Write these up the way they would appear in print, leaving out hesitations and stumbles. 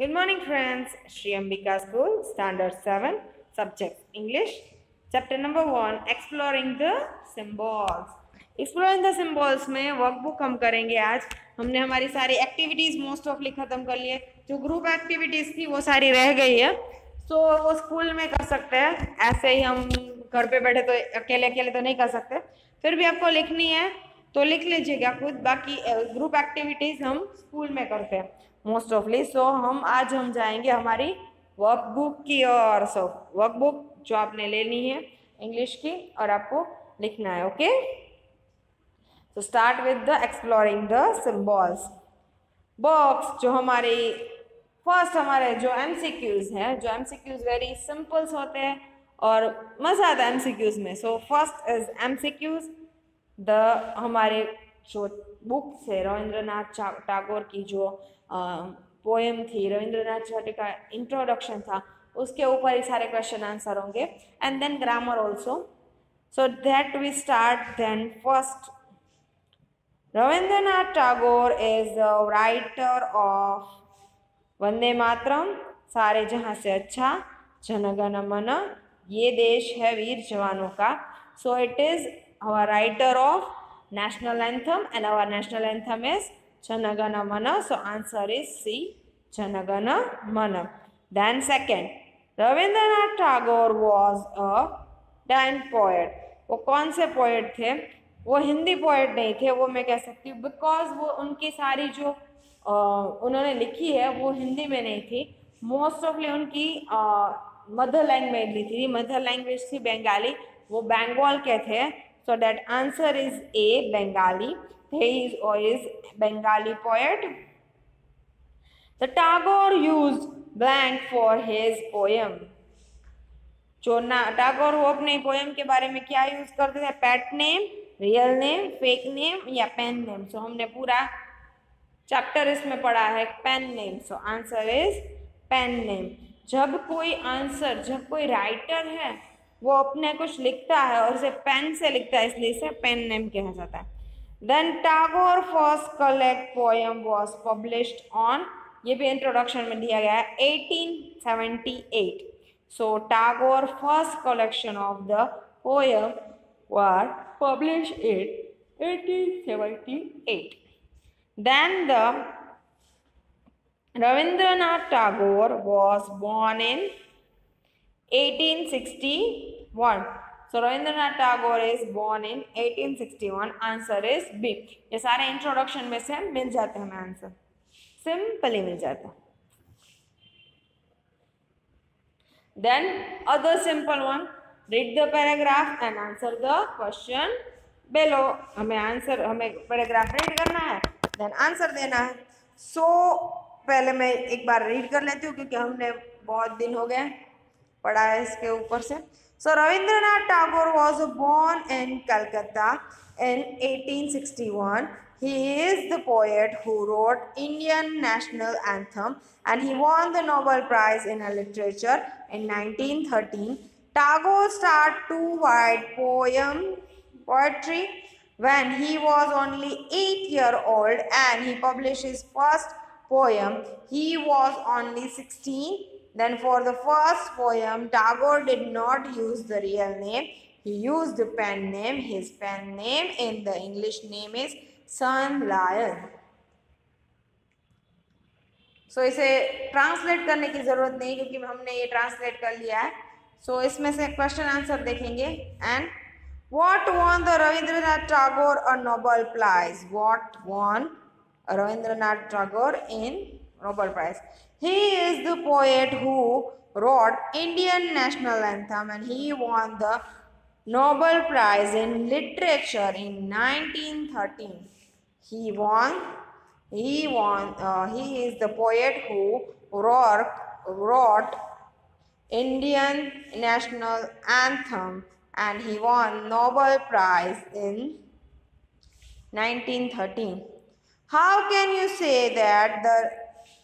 Good morning, friends. Shri Ambika School, Standard 7, Subject English. Chapter number 1, Exploring the Symbols. Exploring the Symbols में workbook हम करेंगे आज. हमने हमारी सारी एक्टिविटीज मोस्ट ऑफली खत्म कर लिए. जो ग्रुप एक्टिविटीज थी वो सारी रह गई है, तो वो स्कूल में कर सकते हैं. ऐसे ही हम घर पे बैठे तो अकेले अकेले तो नहीं कर सकते. फिर भी आपको लिखनी है तो लिख लीजिएगा खुद. बाकी ग्रुप एक्टिविटीज हम स्कूल में करते हैं मोस्ट ऑफली. सो हम जाएंगे हमारी वर्कबुक की ओर. सो वर्कबुक जो आपने लेनी है इंग्लिश की और आपको लिखना है. ओके, तो start with the exploring the symbols box. जो हमारी फर्स्ट हमारे जो एमसीक्यूज हैं, जो एमसीक्यूज वेरी सिंपल्स होते हैं और मजा आता है एमसीक्यूज में. So first is MCQs. The हमारे जो बुक से रविंद्रनाथ टैगोर की जो पोएम थी, रविंद्रनाथ टैगोर का इंट्रोडक्शन था, उसके ऊपर ही सारे क्वेश्चन आंसर होंगे. And then grammar also. So that we start. Then first, Rabindranath Tagore is the writer of Vande Mataram, सारे जहां से अच्छा, जनगण मन, ये देश है वीर जवानों का. So it is our writer of national anthem, and our national anthem is Janagana Mana. So answer is C, Janagana Mana. Then second, Rabindranath Tagore was a Dan poet. वो कौन से पोएट थे? वो हिंदी पोएट नहीं थे, वो मैं कह सकती हूँ, बिकॉज वो उनकी सारी जो उन्होंने लिखी है वो हिंदी में नहीं थी. मोस्ट ऑफली उनकी मदर लैंग्वेज ली थी. मदर लैंग्वेज थी बंगाली. वो बंगाल के थे. So that answer is A, Bengali. He is Bengali poet. The Tagore used blank for his poem. जो टैगोर वो अपने पोएम के बारे में क्या यूज करते थे? Pet name, real name, fake name या पेन नेम. सो हमने पूरा चैप्टर इसमें पढ़ा है pen name. So answer is pen name. जब कोई राइटर है वो अपने कुछ लिखता है और उसे पेन से लिखता है, इसलिए इसे पेन नेम कहा जाता है. Then Tagore first collect poem was published on, ये भी इंट्रोडक्शन में दिया गया है, 1878. So Tagore first collection of the poem were published in 1878. Then the Rabindranath Tagore was born in 1861. So Rabindranath Tagore is born in 1861. Answer is B. ये सारे introduction में से मिल जाते हैं हमें आंसर, सिंपली मिल जाता है. Then other simple one, read the paragraph and answer the question below. हमें पैराग्राफ रीड करना है, देन आंसर देना है. सो पहले मैं एक बार रीड कर लेती हूँ क्योंकि हमने बहुत दिन हो गए पढ़ा है इसके ऊपर से. So Rabindranath Tagore was born in Calcutta in 1861. He is the poet who wrote Indian national anthem and he won the Nobel Prize in Literature in 1913. Tagore started to write poetry when he was only 8 years old, and he published his first poem. He was only 16. Then for the first poem, Tagore did not use the real name. He used the pen name. His pen name in the English name is Sun Lion. So इसे translate करने की जरूरत नहीं क्योंकि हमने ये translate कर लिया है. So इसमें से क्वेश्चन आंसर देखेंगे. And what won the Rabindranath Tagore a Nobel Prize? What won Rabindranath Tagore in Nobel Prize? He is the poet who wrote Indian national anthem and he won the Nobel Prize in Literature in 1913. He is the poet who wrote Indian national anthem and he won Nobel Prize in 1913. How can you say that the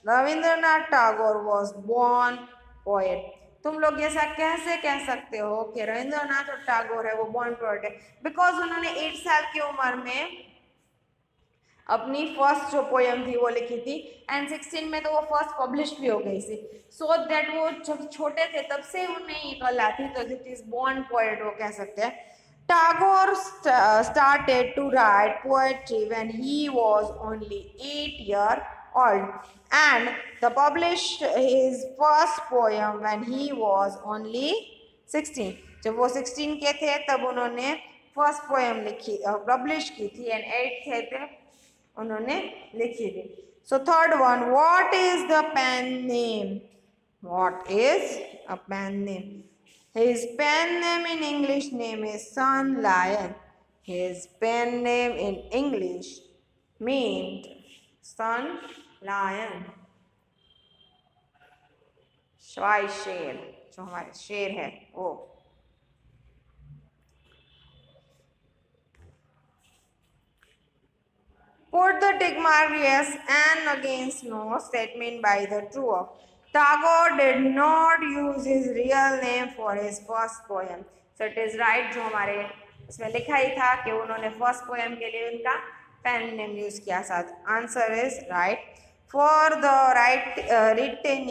Rabindranath Tagore was born poet? तुम लोग ऐसा कैसे कह सकते हो कि रविंद्रनाथ टैगोर है वो बॉर्न पोएट है? बिकॉज उन्होंने 8 साल की उम्र में अपनी फर्स्ट जो पोएम थी वो लिखी थी, एंड 16 में तो वो फर्स्ट पब्लिश भी हो गई थी। सो दैट वो जब छोटे थे तब से उन्हें ये कला थी, तो इट इज बोर्न पोएट वो कह सकते हैं। Tagore started to write poetry when he was only 8 years old, and the published his first poem when he was only 16. जब वो 16 के थे तब उन्होंने फर्स्ट पोएम लिखी पब्लिश की थी, एंड 8 थे उन्होंने लिखी थी। So third one, what is the pen name? What is a pen name? His pen name in English name is Sun Lion. His pen name in English means Sun Lion. शवाई शेर, जो हमारे शेर है वो। Put the tick mark yes and against no statement by the true of. Tagore did not use his real name for his first poem. So it is right, जो हमारे उसमें लिखा ही था कि उन्होंने फर्स्ट पोएम के लिए उनका पेन नेम यूज किया था। Answer is right. For the writing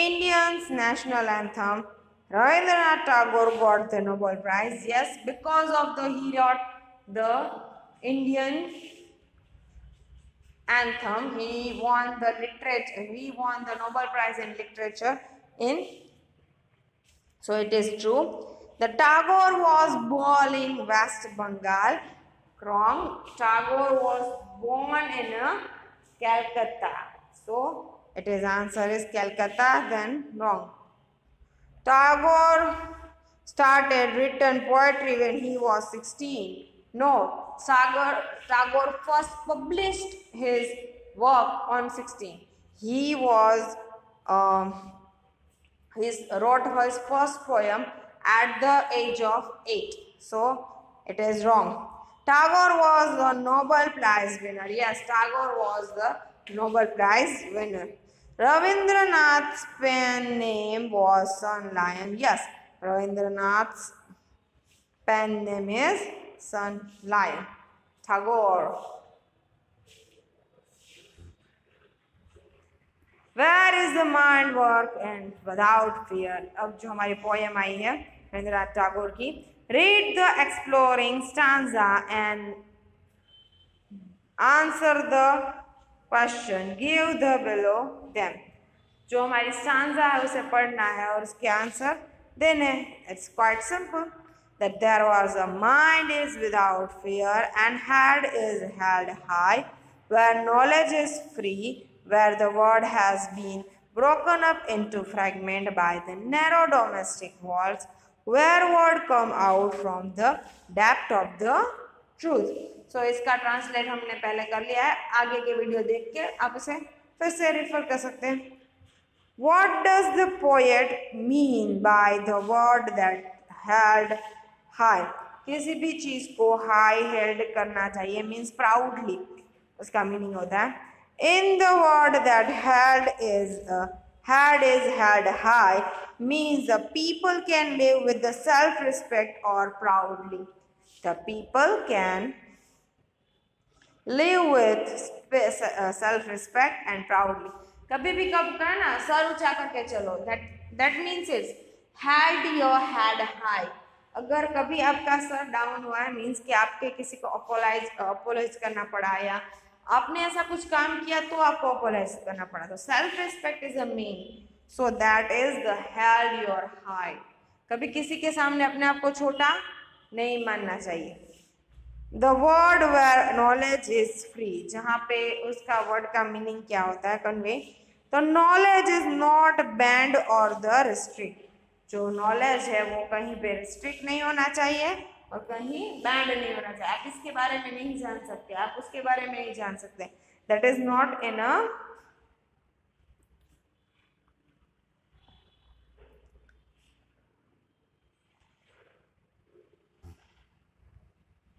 Indian's national anthem, Rabindranath Tagore got the Nobel Prize. Yes, because of he wrote the Indian anthem, he won the Nobel Prize in literature in. So it is true. The Tagore was born in West Bengal. Wrong. Tagore was born in Calcutta. So it is answer is Calcutta. Then wrong. Tagore started written poetry when he was 16. No, Tagore first published his work on 16. He was wrote his first poem at the age of 8. So it is wrong. Tagore was the Nobel Prize winner. Yes, Tagore was the Nobel Prize winner. Rabindranath's pen name was Sun Lion. Yes, Rabindranath's pen name is Sun Lion. Tagore. Where is the mind work and without fear? अब जो हमारी poem I है रविंद्रनाथ टैगोर की, read the exploring stanza and answer the question. Give the below them. जो हमारी stanza है उसे पढ़ना है और उसके आंसर देने हैं. It's quite simple. That there was a mind is without fear and head is held high, where knowledge is free, where the word has been broken up into fragment by the narrow domestic walls, where word come out from the depth of the truth. So इसका translate हमने पहले कर लिया है, आगे के video देख के आप इसे फिर से रेफर कर सकते हैं. What does the poet mean by the word that held high? किसी भी चीज को high held करना चाहिए means proudly, उसका मीनिंग होता है. In the word that held is held high means the people can live with the self-respect or proudly. The people can live with self-respect and proudly. कभी भी कब करना sir ऊंचा करके चलो. That means is held your head high. अगर कभी आपका सर डाउन हुआ है मीन्स कि आपके किसी को अपोलाइज करना पड़ा या आपने ऐसा कुछ काम किया तो आपको अपोलाइज करना पड़ा. तो self respect is a main. So that is the held your high. कभी किसी के सामने अपने आप को छोटा नहीं मानना चाहिए. The word where knowledge is free, जहाँ पे उसका वर्ड का मीनिंग क्या होता है कन्वे. तो नॉलेज इज नॉट बैंड और द रिस्ट्रिक्ट. जो नॉलेज है वो कहीं पे रिस्ट्रिक्ट नहीं होना चाहिए और कहीं बैंड नहीं होना चाहिए. आप इसके बारे में नहीं जान सकते, आप उसके बारे में नहीं जान सकते. That is not in a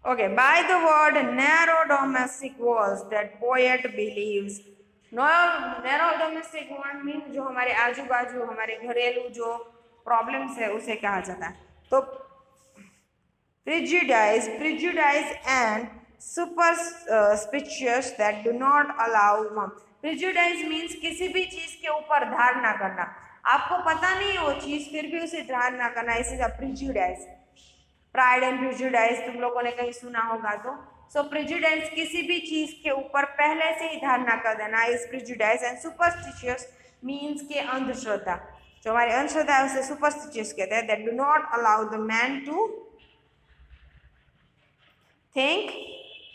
okay. By the word narrow domestic walls that poet believes. narrow domestic wall means जो हमारे आजू बाजू हमारे घरेलू जो प्रॉब्लम्स है उसे कहा जाता है. तो prejudice and superstitious that do not allow prejudice means किसी भी चीज के ऊपर धारणा करना, आपको पता नहीं है वो चीज फिर भी उसे धारणा करना, इस is a prejudice. Pride and prejudice तुम लोगों ने कहीं सुना होगा तो। सो प्रिजुडाइज किसी भी चीज के ऊपर पहले से ही धारणा कर देना is prejudice. And superstitious means के अंधश्रद्धा, जो हमारी अंधश्रद्धा है उसे सुपरस्टिशियस कहते हैं। That do not allow the man to think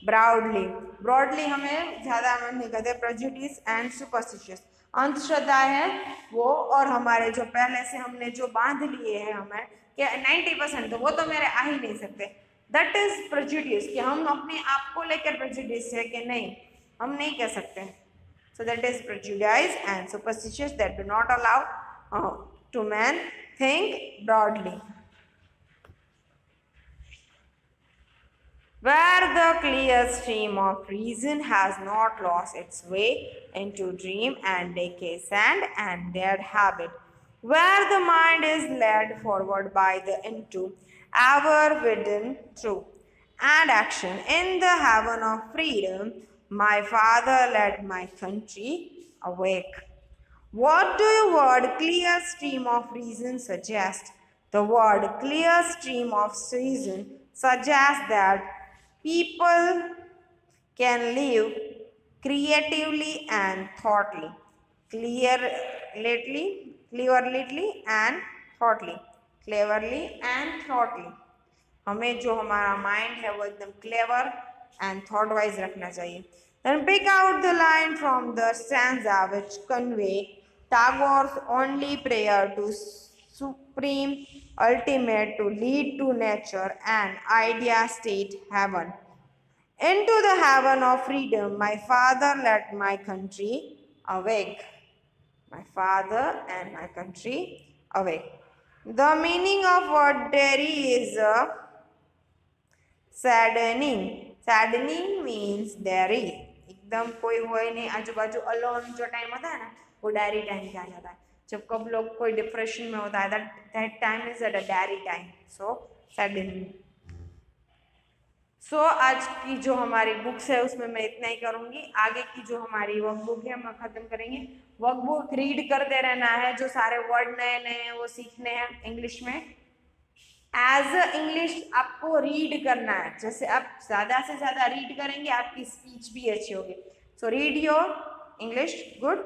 broadly हमें ज्यादा मन नहीं करते। प्रेजुडिस एंड सुपरस्टिशियस अंधश्रद्धा है वो, और हमारे जो पहले से हमने जो बांध लिए हैं हमें कि 90% तो वो तो मेरे आ ही नहीं सकते, दैट इज प्रेजुडिस, कि हम अपने आप को लेकर प्रेजुडिस है कि नहीं हम नहीं कह सकते। So that is prejudice and superstitious that do not allow to man think broadly. Where the clear stream of reason has not lost its way into dream and decay, sand and dead habit, where the mind is led forward by the into ever within truth and action, in the heaven of freedom, my father led my country awake. What do the word clear stream of reason suggest? The word clear stream of reason suggests that people can live creatively and thoughtfully, cleverly and thoughtfully। हमें जो हमारा mind है वो एकदम clever and thought wise रखना चाहिए। Then pick out the line from the stanza which convey Tagore's only prayer to supreme ultimate to lead to nature and idea state heaven. Into the heaven of freedom, my father led my country awake. My father and my country awake. The meaning of word dairy is saddening. Saddening means dairy. एकदम कोई हुए नहीं, आजू बाजू alone जो time होता है ना वो डायरी टाइम क्या जाता है, जब कब लोग कोई डिप्रेशन में होता है that time is at a diary time. So suddenly. So आज की जो हमारी बुक्स है उसमें मैं इतना ही करूँगी। आगे की जो हमारी वर्कबुक है हम ख़त्म करेंगे। वर्कबुक रीड करते रहना है, जो सारे वर्ड नए नए हैं वो सीखने हैं इंग्लिश में। एज अ इंग्लिश आपको रीड करना है, जैसे आप ज़्यादा से ज़्यादा रीड करेंगे आपकी स्पीच भी अच्छी होगी। So read your English good.